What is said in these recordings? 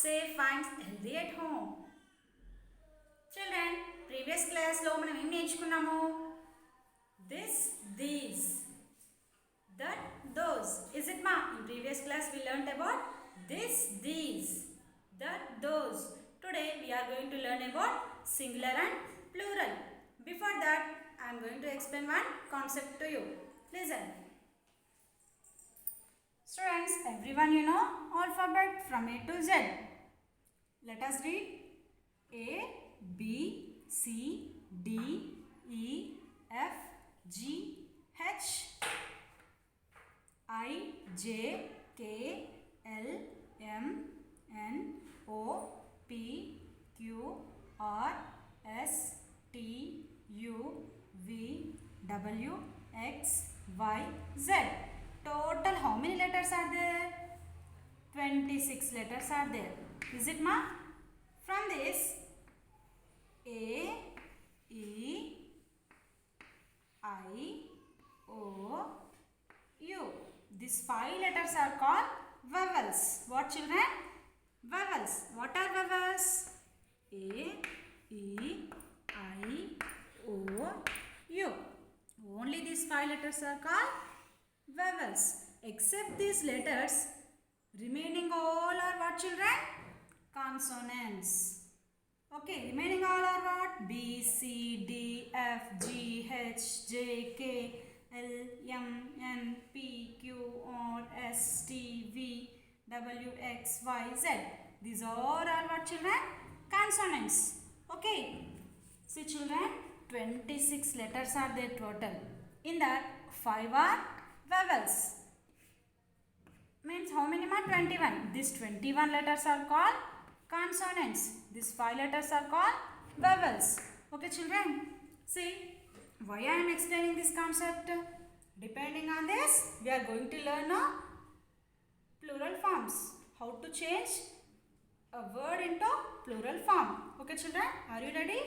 safe and healthy at home. Children, previous class lo మనం ఏం నేర్చుకున్నాము? This, these, that, those. Is it ma? In previous class we learnt about this, these, that, those. Today we are going to learn about singular and plural. Before that, I am going to explain one concept to you. Listen. Students, everyone you know alphabet from A to Z. Let us read A, B, C, D, E, F, G, H, I, J, K, L, M, N, O, P, Q, R, S, T, U, V, W, X, Y, Z. Total how many letters are there? 26 letters are there. Is it ma? From this, A, E, I, O, U. These 5 letters are called vowels. What children? Vowels. What are vowels? A, E, I, O, U. Only these 5 letters are called vowels. Except these letters, remaining all are what children? Consonants. Okay, remaining all are what? B, C, D, F, G, H, J, K, L, M, N, P, Q, R, S, T, V, W, X, Y, Z. These all are what children? Consonants. Okay. See children, 26 letters are there total. In that, 5 are vowels. Means how many more? 21. These 21 letters are called consonants. These 5 letters are called vowels. Okay children. See, why I am explaining this concept? Depending on this, we are going to learn plural forms. How to change a word into plural form. Okay children, are you ready?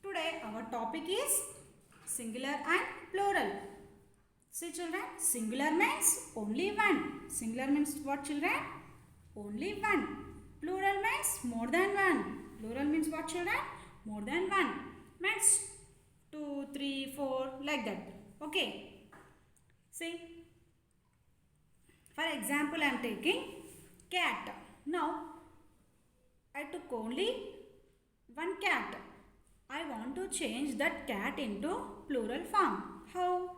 Today our topic is singular and plural. See children, singular means only one. Singular means what children? Only one. Plural means more than one. Plural means what children? More than one. Means 2, 3, 4 like that. Okay. See. For example, I am taking cat. Now, I took only one cat. I want to change that cat into plural form. How?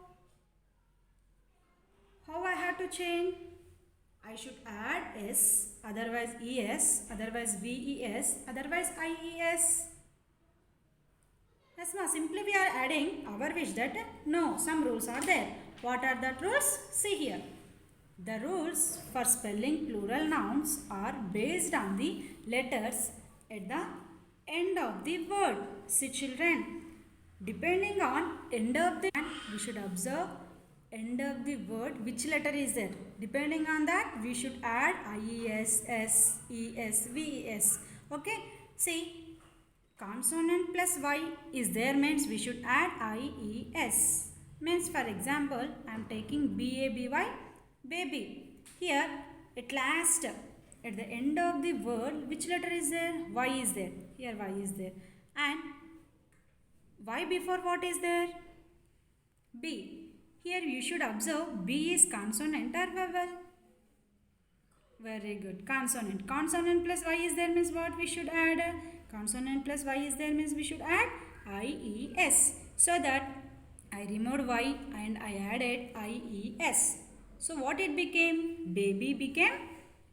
How I have to change? I should add S, otherwise ES, otherwise VES, otherwise IES. Yes, ma. Simply we are adding our wish that no, some rules are there. What are the rules? See here. The rules for spelling plural nouns are based on the letters at the end of the word. See children, depending on end of the we should observe end of the word which letter is there. Depending on that we should add IES, S, ES, VES. Okay. See, consonant plus Y is there means we should add IES. Means for example, I am taking BABY, baby. Here at last at the end of the word which letter is there? Y is there. Here Y is there. And Y before what is there? B. Here you should observe B is consonant or vowel? Very good. Consonant. Consonant plus Y is there means what we should add? Consonant plus Y is there means we should add IES. So that I removed Y and I added IES. So what it became? Baby became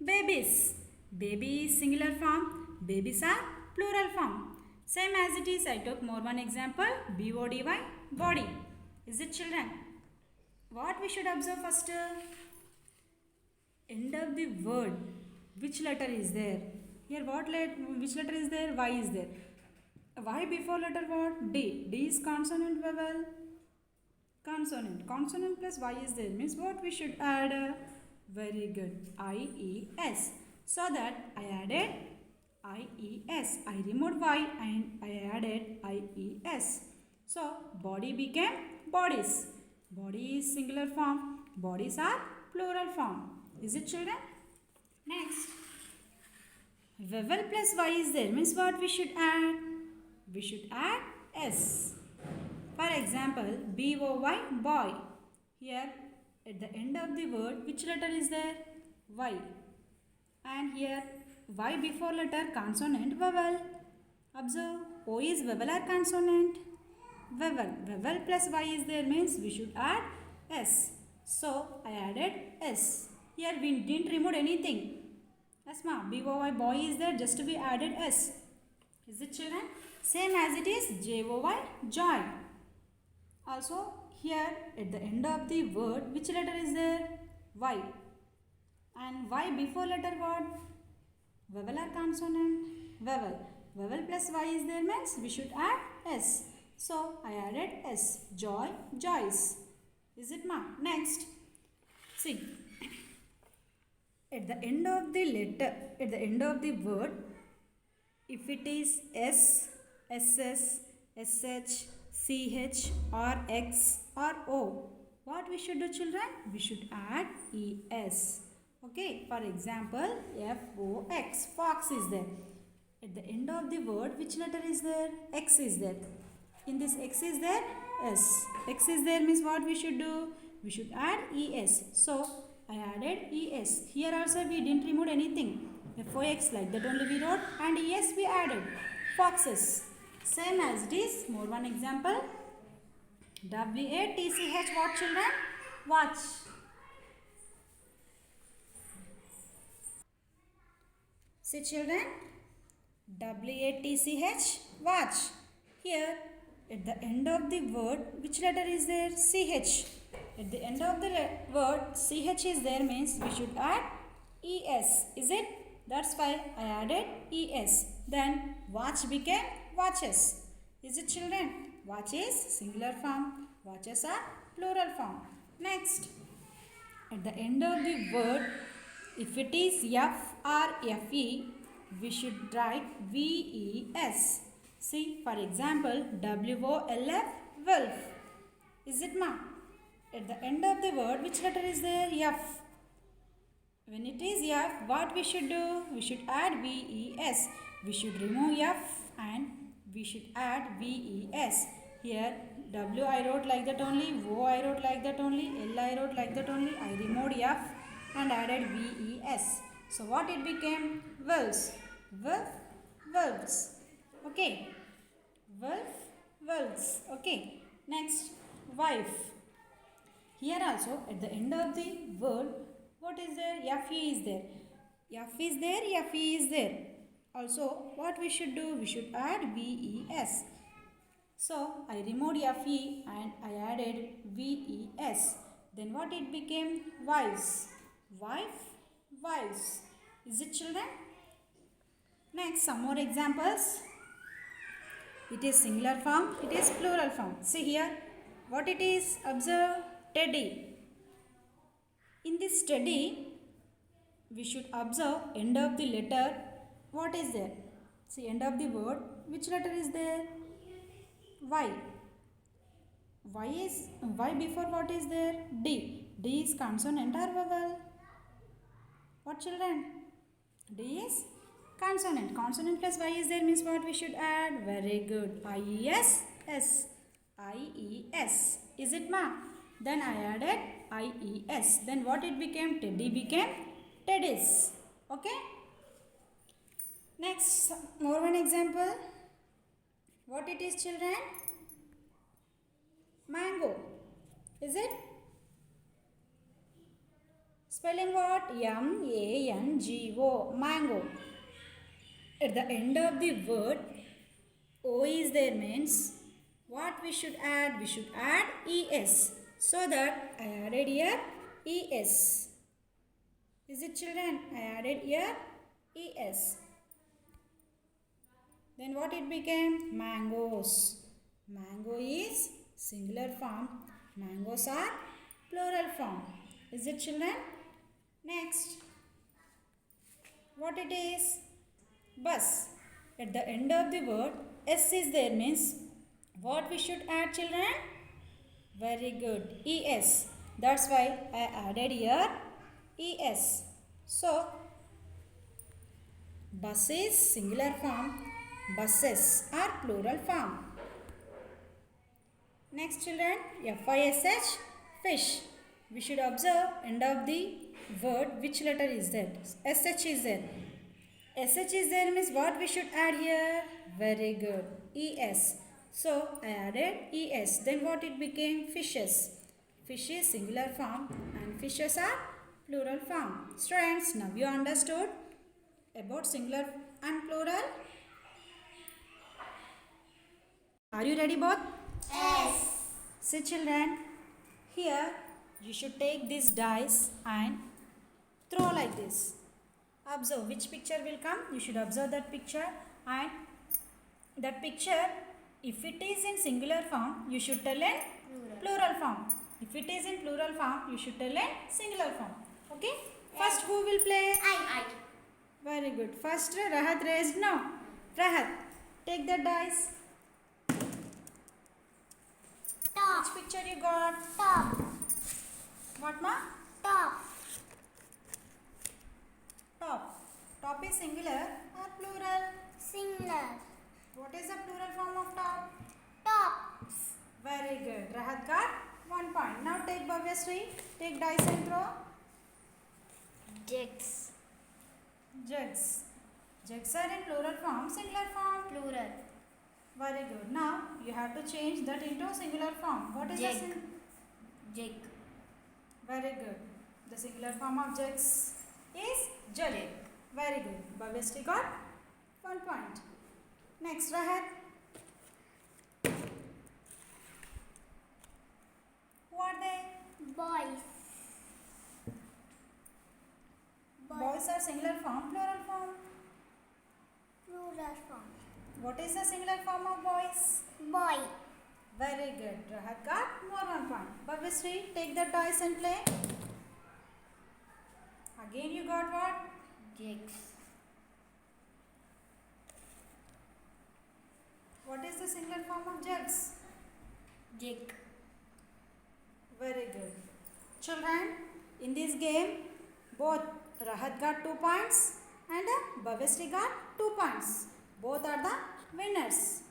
babies. Baby is singular form. Babies are plural form. Same as it is, I took more one example. BODY, body. Is it children? What we should observe first? End of the word. Which letter is there? Here which letter is there? Y is there. Y before letter what? D. D is consonant vowel. Consonant. Consonant plus Y is there. Means what we should add? Very good. IES. So that I added IES. I removed Y and I added IES. So body became bodies. Body is singular form. Bodies are plural form. Is it children? Next, vowel plus y is there means what we should add? We should add s. For example, boy, boy. Here at the end of the word, which letter is there? Y. And here y before letter consonant vowel. Observe, o is vowel or consonant? Vowel. Vowel plus y is there means we should add s. So I added s. Here we didn't remove anything. Yes, ma. boy, boy is there, just we added s. Is it, children? Same as it is joy, joy. Also here at the end of the word, which letter is there? Y. And y before letter what? Vowel or consonant? Vowel. Vowel plus y is there means we should add s. So I added s. Joy, joys. Is it, ma? Next. See. At the end of the letter, at the end of the word, if it is s, ss, sh, ch or x or o, what we should do, children? We should add es. Okay, for example, fox, fox is there. At the end of the word, which letter is there? X is there. In this x is there? S. X is there means what we should do? We should add es. So I added es. Here also we didn't remove anything. fox like that only we wrote, and es we added. Foxes. Same as it is. More one example. watch, what, children? Watch. See, children. watch. Here at the end of the word, which letter is there? Ch. At the end of the word ch is there means we should add es. Is it? That's why I added es. Then watch became watches. Is it, children? Watch is singular form. Watches are plural form. Next, at the end of the word, if it is f or fe, we should write ves. See, for example, wolf, wolf. Is it, ma? At the end of the word, which letter is there? F. When it is f, what we should do? We should add ves. We should remove f and we should add ves. Here, w I wrote like that only, o I wrote like that only, l I wrote like that only. I removed f and added ves. So what it became? Wolves. Wolf, wolves. Okay. Wolf, wolves. Okay. Next, wife. Here also at the end of the word, what is there? Fe is there. F is there, fe is there. Also, what we should do? We should add ves. So, I removed fe and I added ves. Then what it became? Wives. Wife, wives. Is it, children? Next, some more examples. It is singular form, it is plural form. See here, what it is? Observe, teddy. In this teddy, we should observe end of the letter. What is there? See, end of the word, which letter is there? Y. Y before what is there? D. D is consonant or vowel? What, children? D is consonant. Consonant plus y is there means what we should add? Very good. IES. S. IES. Is it, ma? Then I added IES. Then what it became? Teddy became teddies. Okay. Next, more one example. What it is, children? Mango. Is it? Spelling what? M-A-N-G-O. Mango. At the end of the word, O is there means what we should add? We should add ES. So that I added here ES. Is it, children? I added here ES. Then what it became? Mangoes. Mango is singular form. Mangoes are plural form. Is it, children? Next. What it is? Bus. At the end of the word, S is there means what we should add, children? Very good. ES. That's why I added here ES. So, Buses singular form. Buses are plural form. Next children, F-I-S-H, fish. We should observe end of the word which letter is that. S-H is there. S-H is there means what we should add here? Very good. E-S. So I added E-S. Then what it became? Fishes. Fish is singular form and fishes are plural form. Students, now you understood about singular and plural? Are you ready both? Yes. See children, here you should take this dice and throw like this. Observe which picture will come. You should observe that picture, and that picture, if it is in singular form, you should tell in plural form. If it is in plural form, you should tell in singular form. Okay? First, who will play? I. Very good. First, Rahat raised now. Rahat, take the dice. Top. Which picture you got? Top. What ma? Top. Top. Top is singular or plural? Singular. What is the plural form of top? Tops. Very good. Rahat got 1 point. Now take Bhavyasri. Take dice and throw. Jigs. Jugs. Jugs are in plural form, singular form. Plural. Very good. Now you have to change that into singular form. What is Jug. the Jig. Very good. The singular form of jugs is jug. Very good. Bhavyasri got 1 point. Next, Rahat. Who are they? Boys. Boys are singular form, plural form. Plural form. What is the singular form of boys? Boy. Very good. Rahat got more 1 point. Bhavyasri, take the dice and play. Again you got what? Jigs. What is the singular form of jugs? Jig. Very good. Children, in this game, both Rahat got 2 points and Bhavyasri got 2 points. Both are the winners.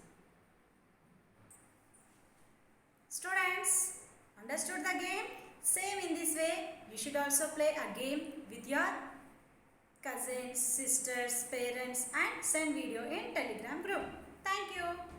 Students, understood the game? Same in this way, you should also play a game with your cousins, sisters, parents and send video in Telegram group. Thank you.